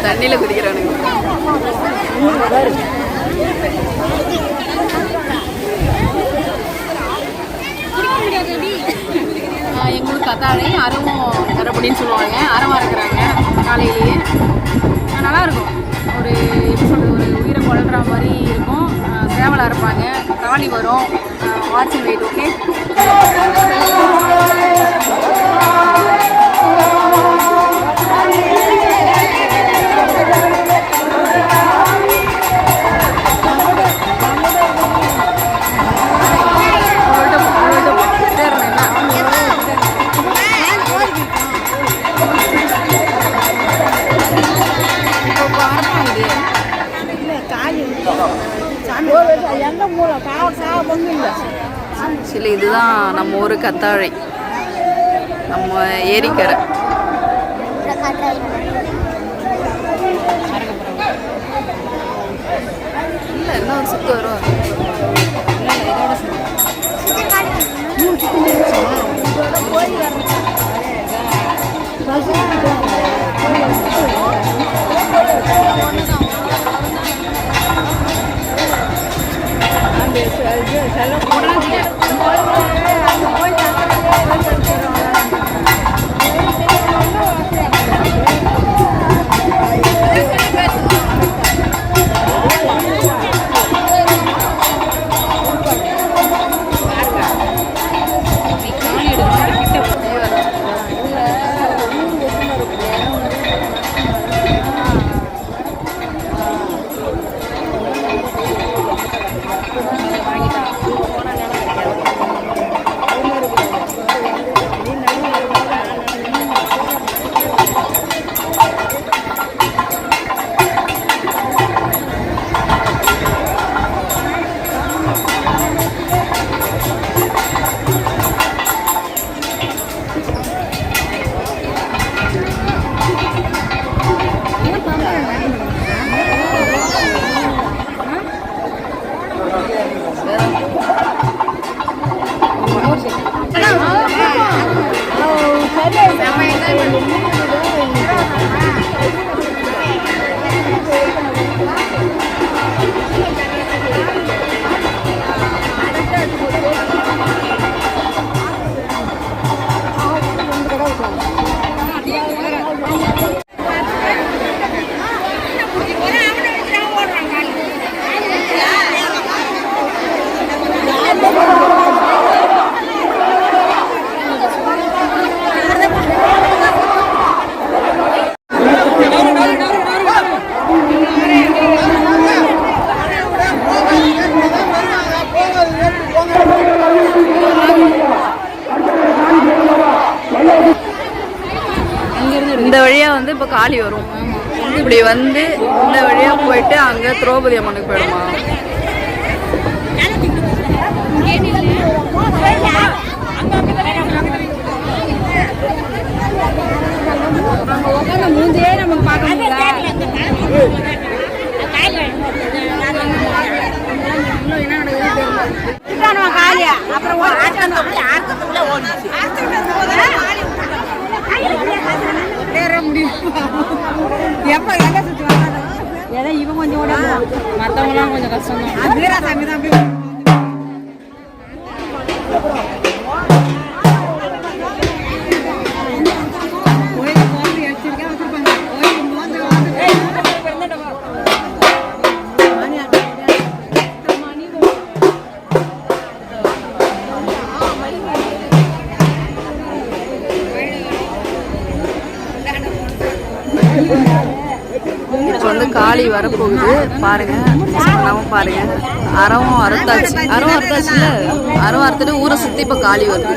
தண்ணியில் குதிக்கிறானுங்க. எங்களுக்கு கத்தாழை அறவும் அப்படின்னு சொல்லுவாங்க. அறவாக இருக்கிறாங்க காலையிலேயே. நல்லாயிருக்கும். ஒரு எப்படி சொல்கிறது, ஒரு உயிரை கொள்கிற மாதிரி இருக்கும். சேவலாக இருப்பாங்க. காளி வரும். வாட்சிங் வெயிட். ஓகே. சரி, இதுதான் நம்ம ஊர் கத்தாழை, நம்ம ஏரிக்கரை. இல்லை என்ன ஒரு சுத்து வரும். இந்த வழியாக வந்து இப்போ காளி வரும். இப்படி வந்து இந்த வழியாக போயிட்டு அங்கே திரௌபதி அம்மனுக்கு போயிடுமா. மூஞ்சியே நமக்கு பார்க்க முடியல. அப்புறம் எப்ப எங்க சுத்தி வராங்க ஏதோ இவன் கொஞ்சம் ஓட மற்றவங்களாம் கொஞ்சம் கஷ்டம் தான். அது சாமி தான் அப்படி கோயில் போட்டு எடுத்துருக்கேன் வச்சிருப்பாங்க. கோயில் மோந்து இப்போ வந்து காளி வரப்போகுது பாருங்க. பாருங்க அறவும் அறுத்தாச்சு. அறவும் அறுத்தாச்சுல, அறவும் அறுத்துட்டு ஊரை சுற்றி இப்போ காளி வருது.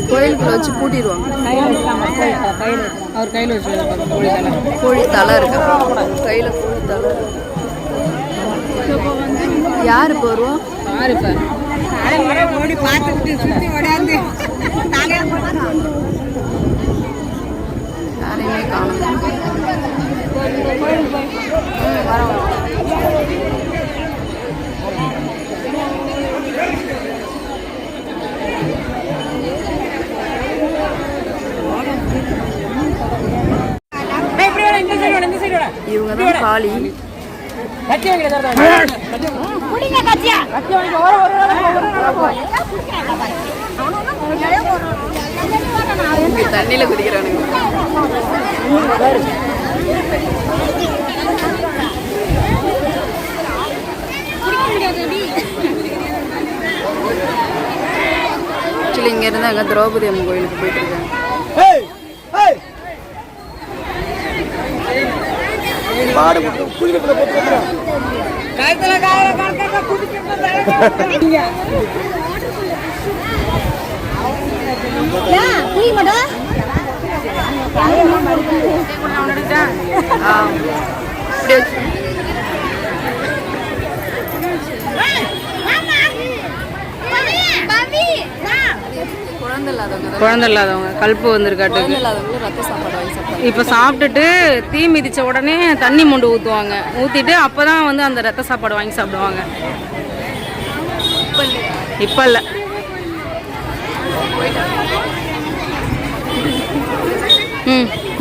கோயிலுக்குள்ள வச்சு பூட்டிடுவாங்க. அவர் கையில் வச்சு கோழி தலை இருக்கு. கையில் கோழி தலை. யார் இப்போ வருவோம்? யார் இப்போ ஓடி பார்த்துட்டு சுற்றி ஓடாந்து யாரையுமே காணும். வரோம். இவங்க தான் காளி. தண்ணியில குதிக்கிறானுங்க. ஆக்சுவலி இங்க இருந்து அங்க திரௌபதி அம்மன் கோயிலுக்கு போயிட்டு இருக்காங்க. குழந்தை இல்லாதவங்க கல்ப்பு வந்திருக்காட்டு. இப்போ சாப்பிட்டுட்டு தீ மிதிச்ச உடனே தண்ணி மொண்டு ஊற்றுவாங்க. ஊற்றிட்டு அப்போ தான் வந்து அந்த ரத்த சாப்பாடு வாங்கி சாப்பிடுவாங்க. இப்போ இல்லை.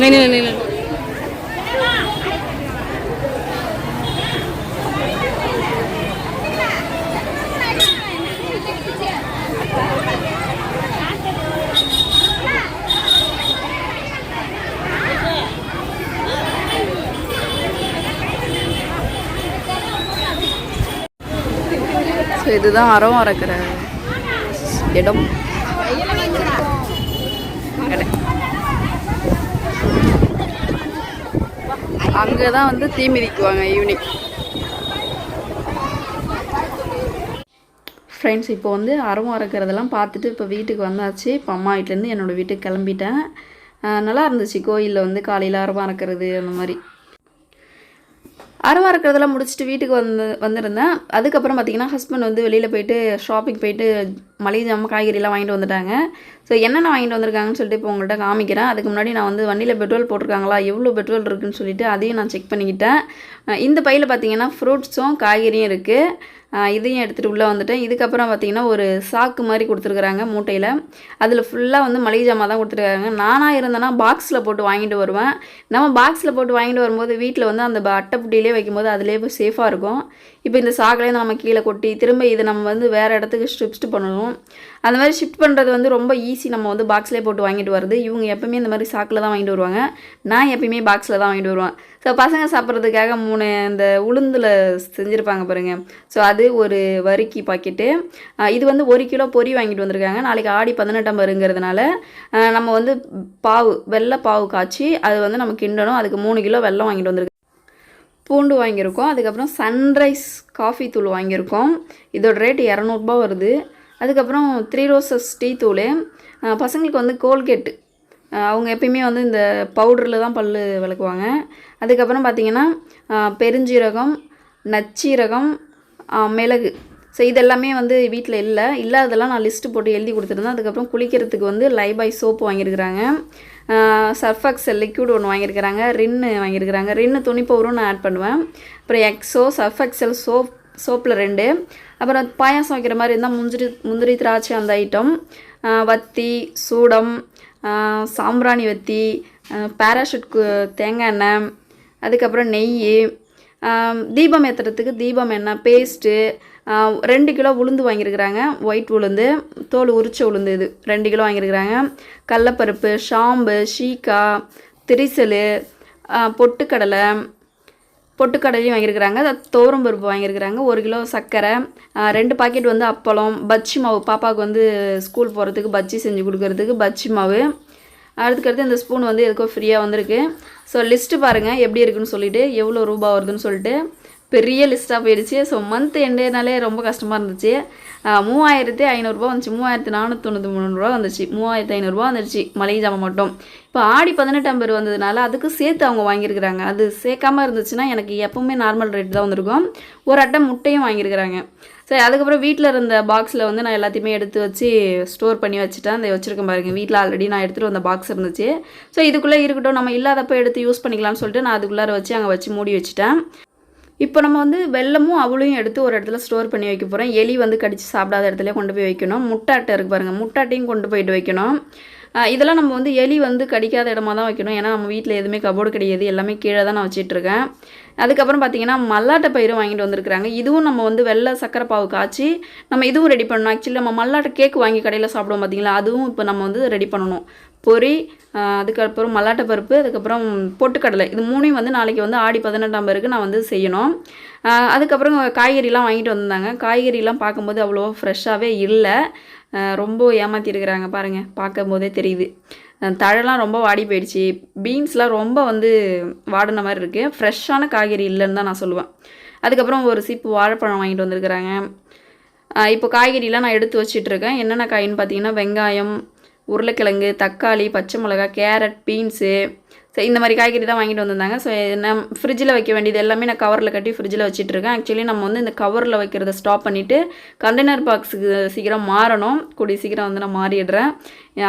நின்று இதுதான் அறம் அறக்கிற இடம். அங்கே தான் வந்து தீ மிதிக்குவாங்க ஈவினிங். ஃப்ரெண்ட்ஸ், இப்போ வந்து அறம் அறக்கிறதெல்லாம் பார்த்துட்டு இப்போ வீட்டுக்கு வந்தாச்சு. இப்போ அம்மா வீட்டிலேருந்து என்னோடய வீட்டுக்கு கிளம்பிட்டேன். நல்லா இருந்துச்சு கோயிலில் வந்து காலையில் அறம் அறக்கிறது அந்த மாதிரி. அறம் அறக்கிறதெல்லாம் முடிச்சுட்டு வீட்டுக்கு வந்திருந்தேன். அதுக்கப்புறம் பார்த்திங்கன்னா ஹஸ்பண்ட் வந்து வெளியில் போயிட்டு ஷாப்பிங் போயிட்டு மளிகை ஜாமான் காய்கறிலாம் வாங்கிட்டு வந்துட்டாங்க. ஸோ என்னென்ன வாங்கிட்டு வந்திருக்காங்கன்னு சொல்லிட்டு இப்போ உங்கள்கிட்ட காமிக்கிறேன். அதுக்கு முன்னாடி நான் வந்து வண்டியில் பெட்ரோல் போட்டிருக்காங்களா, எவ்வளோ பெட்ரோல் இருக்குதுன்னு சொல்லிட்டு அதையும் நான் செக் பண்ணிக்கிட்டேன். இந்த பையில் பார்த்திங்கன்னா ஃப்ரூட்ஸும் காய்கறியும் இருக்குது. இதையும் எடுத்துகிட்டு உள்ளே வந்துட்டேன். இதுக்கப்புறம் பார்த்திங்கன்னா ஒரு சாக்கு மாதிரி கொடுத்துருக்குறாங்க மூட்டையில். அதில் ஃபுல்லாக வந்து மளிகை ஜாமான் தான் கொடுத்துருக்காங்க. நானாக இருந்தேன்னா பாக்ஸில் போட்டு வாங்கிட்டு வருவேன். நம்ம பாக்ஸில் போட்டு வாங்கிட்டு வரும்போது வீட்டில் வந்து அந்த அட்டைப்பட்டியிலே வைக்கும்போது அதிலே போய் சேஃபாக இருக்கும். இப்போ இந்த சாக்கிலேருந்து நம்ம கீழே கொட்டி திரும்ப இதை நம்ம வந்து வேறு இடத்துக்கு ஷிஃப்ட் பண்ணணும். அந்த மாதிரி ஷிஃப்ட் பண்ணுறது வந்து ரொம்ப ஈஸி. நம்ம வந்து பாக்ஸ்லேயே போட்டு வாங்கிட்டு வருது. இவங்க எப்பவுமே இந்த மாதிரி சாக்கில் தான் வாங்கிட்டு வருவாங்க. நான் எப்பயுமே பாக்ஸில் தான் வாங்கிட்டு வருவேன். ஸோ பசங்க சாப்பிட்றதுக்காக 3 இந்த உளுந்தில் செஞ்சுருப்பாங்க பாருங்கள். ஸோ அது ஒரு வரிக்கி பாக்கெட்டு. இது வந்து 1 கிலோ பொரி வாங்கிட்டு வந்திருக்காங்க. நாளைக்கு ஆடி 18ஆம் வருங்கிறதுனால நம்ம வந்து வெள்ளை பாவு காய்ச்சி அது வந்து நம்ம கிண்டணும். அதுக்கு 3 கிலோ வெல்லம் வாங்கிட்டு வந்திருக்கோம். பூண்டு வாங்கியிருக்கோம். அதுக்கப்புறம் சன்ரைஸ் காஃபி தூள் வாங்கியிருக்கோம். இதோட ரேட் 200 ரூபா வருது. அதுக்கப்புறம் 3 ரோசஸ் டீ தூள். பசங்களுக்கு வந்து கோல்கேட்டு, அவங்க எப்பயுமே வந்து இந்த பவுடரில் தான் பல் விளக்குவாங்க. அதுக்கப்புறம் பார்த்திங்கன்னா பெருஞ்சீரகம், நச்சீரகம், மிளகு. ஸோ இதெல்லாமே வந்து வீட்டில் இல்லாததெல்லாம் நான் லிஸ்ட்டு போட்டு எழுதி கொடுத்துருந்தேன். அதுக்கப்புறம் குளிக்கிறதுக்கு வந்து லைபாய் சோப்பு வாங்கியிருக்கிறாங்க. சர்ஃபெக்சல் லிக்விட் ஒன்று வாங்கியிருக்கிறாங்க. ரின்னு வாங்கியிருக்கிறாங்க. ரின்னு துணி பவுரும் நான் ஆட் பண்ணுவேன். அப்புறம் எக்ஸோ, சர்ஃபெக்சல் சோப்பில் 2. அப்புறம் பாயாசம் வைக்கிற மாதிரி இருந்தால் முந்திரி திராட்சை அந்த ஐட்டம், வத்தி, சூடம், சாம்பிராணி வத்தி, பேராஷூட் தேங்காய் எண்ணெய், அதுக்கப்புறம் நெய், தீபம் ஏற்றுறதுக்கு தீபம் எண்ணெய் பேஸ்ட்டு, 2 கிலோ உளுந்து வாங்கியிருக்கிறாங்க. ஒயிட் உளுந்து, தோல் உரிச்ச உளுந்து, இது 2 கிலோ வாங்கியிருக்கிறாங்க. கடலப்பருப்பு, ஷாம்பு, ஷீக்கா, திரிசல், பொட்டுக்கடலையும் வாங்கியிருக்கிறாங்க. துவரம் பருப்பு வாங்கியிருக்கிறாங்க. 1 கிலோ சர்க்கரை, 2 பாக்கெட் வந்து அப்பளம், பஜ்ஜி மாவு, பாப்பாவுக்கு வந்து ஸ்கூல் போகிறதுக்கு பஜ்ஜி செஞ்சு கொடுக்கறதுக்கு பஜ்ஜி மாவு. அதுக்கடுத்து இந்த ஸ்பூன் வந்து எதுக்கோ ஃப்ரீயாக வந்திருக்கு. ஸோ லிஸ்ட்டு பாருங்கள் எப்படி இருக்குன்னு சொல்லிவிட்டு, எவ்வளோ ரூபா வருதுன்னு சொல்லிட்டு பெரிய லிஸ்ட்டாக போயிடுச்சு. ஸோ மந்த் எண்டேனாலே ரொம்ப கஷ்டமாக இருந்துச்சு. 3500 வந்துச்சு. 3493 வந்துச்சு. 3500 வந்துடுச்சு மளிகை ஜாமான் மட்டும். இப்போ ஆடி 18ஆம் பேர் வந்ததுனால அதுக்கு சேர்த்து அவங்க வாங்கியிருக்கிறாங்க. அது சேர்க்காமல் இருந்துச்சுன்னா எனக்கு எப்பவுமே நார்மல் ரேட் தான் வந்திருக்கும். ஒரு அட்டை முட்டையும் வாங்கியிருக்கிறாங்க. சரி, அதுக்கப்புறம் வீட்டில் இருந்த பாக்ஸில் வந்து நான் எல்லாத்தையுமே எடுத்து வச்சு ஸ்டோர் பண்ணி வச்சுட்டேன். அந்த வச்சுருக்கேன் பாருங்கள், வீட்டில் ஆல்ரெடி நான் எடுத்துகிட்டு வந்த பாக்ஸ் இருந்துச்சு. ஸோ இதுக்குள்ளே இருக்கட்டும், நம்ம இல்லாதப்போ எடுத்து யூஸ் பண்ணிக்கலாம்னு சொல்லிட்டு நான் அதுக்குள்ளார வச்சு அங்கே வச்சு மூடி வச்சுட்டேன். இப்போ நம்ம வந்து வெல்லமும் அவளையும் எடுத்து ஒரு இடத்துல ஸ்டோர் பண்ணி வைக்க போகிறோம். எலி வந்து கடித்து சாப்பிடாத இடத்துல கொண்டு போய் வைக்கணும். முட்டாட்டை இருக்குது பாருங்கள், முட்டாட்டையும் கொண்டு போயிட்டு வைக்கணும். இதெல்லாம் நம்ம வந்து எலி வந்து கடிக்காத இடமா தான் வைக்கணும். ஏன்னா நம்ம வீட்டில் எதுவுமே கபோர்டு கிடையாது, எல்லாமே கீழே தான் நான் வச்சிட்ருக்கேன். அதுக்கப்புறம் பார்த்திங்கன்னா மல்லாட்டை பயிறு வாங்கிட்டு வந்திருக்கிறாங்க. இதுவும் நம்ம வந்து வெள்ளை சக்கரை பாவு காய்ச்சி நம்ம இதுவும் ரெடி பண்ணணும். ஆக்சுவலி நம்ம மல்லாட்டை கேக் வாங்கி கடையில் சாப்பிடுவோம் பார்த்திங்களா, அதுவும் இப்போ நம்ம வந்து ரெடி பண்ணணும். பொரி, அதுக்கப்புறம் மல்லாட்டை பருப்பு, அதுக்கப்புறம் பொட்டுக்கடலை, இது மூணையும் வந்து நாளைக்கு வந்து ஆடி 18ஆம் பேருக்கு நான் வந்து செய்யணும். அதுக்கப்புறம் காய்கறிலாம் வாங்கிட்டு வந்திருந்தாங்க. காய்கறிலாம் பார்க்கும்போது அவ்வளோ ஃப்ரெஷ்ஷாகவே இல்லை, ரொம்ப ஏமாற்றிருக்கிறாங்க பாருங்கள், பார்க்கும் போதே தெரியுது. தழைலாம் ரொம்ப வாடி போயிடுச்சு, பீன்ஸ்லாம் ரொம்ப வந்து வாடின மாதிரி இருக்குது. ஃப்ரெஷ்ஷான காய்கறி இல்லைன்னு தான் நான் சொல்லுவேன். அதுக்கப்புறம் ஒரு சீப்பு வாழைப்பழம் வாங்கிட்டு வந்திருக்கிறாங்க. இப்போ காய்கறிலாம் நான் எடுத்து வச்சிட்ருக்கேன். என்னென்ன காயின்னு பார்த்தீங்கன்னா வெங்காயம், உருளைக்கிழங்கு, தக்காளி, பச்சை மிளகா, கேரட், பீன்ஸு, ஸோ இந்த மாதிரி காய்கறி தான் வாங்கிட்டு வந்திருந்தாங்க. ஸோ நான் ஃப்ரிட்ஜில் வைக்க வேண்டியது எல்லாமே நான் கவரில் கட்டி ஃப்ரிட்ஜில் வச்சிட்ருக்கேன். ஆக்சுவலி நம்ம வந்து இந்த கவரில் வைக்கிறத ஸ்டாப் பண்ணிவிட்டு கண்டெய்னர் பாக்ஸுக்கு சீக்கிரம் மாறணும். கூடிய சீக்கிரம் வந்து நான் மாறிடுறேன்.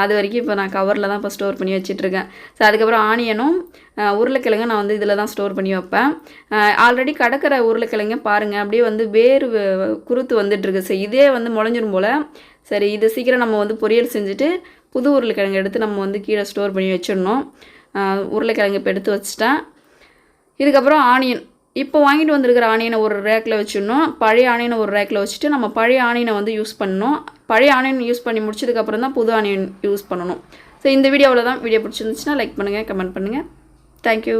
அது வரைக்கும் இப்போ நான் கவரில் தான் இப்போ ஸ்டோர் பண்ணி வச்சிட்ருக்கேன். ஸோ அதுக்கப்புறம் ஆனியனும் உருளைக்கிழங்கு நான் வந்து இதில் தான் ஸ்டோர் பண்ணி வைப்பேன். ஆல்ரெடி கடக்கிற உருளைக்கிழங்க பாருங்கள், அப்படியே வந்து வேறு குருத்து வந்துட்டுருக்கு. ஸோ இதே வந்து முளைஞ்சிரும் போல். சரி, இது சீக்கிரம் நம்ம வந்து பொரியல் செஞ்சுட்டு புது உருளைக்கிழங்கு எடுத்து நம்ம வந்து கீழே ஸ்டோர் பண்ணி வச்சிடணும். உருளைக்கிழங்கு இப்போ எடுத்து வச்சுட்டேன். இதுக்கப்புறம் ஆனியன், இப்போ வாங்கிட்டு வந்திருக்கிற ஆனியனை ஒரு ரேக்கில் வச்சிடணும். பழைய ஆனியனை ஒரு ரேக்கில் வச்சுட்டு நம்ம பழைய ஆனியனை வந்து யூஸ் பண்ணணும். பழைய ஆனியன் யூஸ் பண்ணி முடிச்சதுக்கப்புறம் தான் புது ஆனியன் யூஸ் பண்ணணும். ஸோ இந்த வீடியோவில் தான். வீடியோ பிடிச்சிருந்துச்சுன்னா லைக் பண்ணுங்கள், கமெண்ட் பண்ணுங்கள். தேங்க்யூ.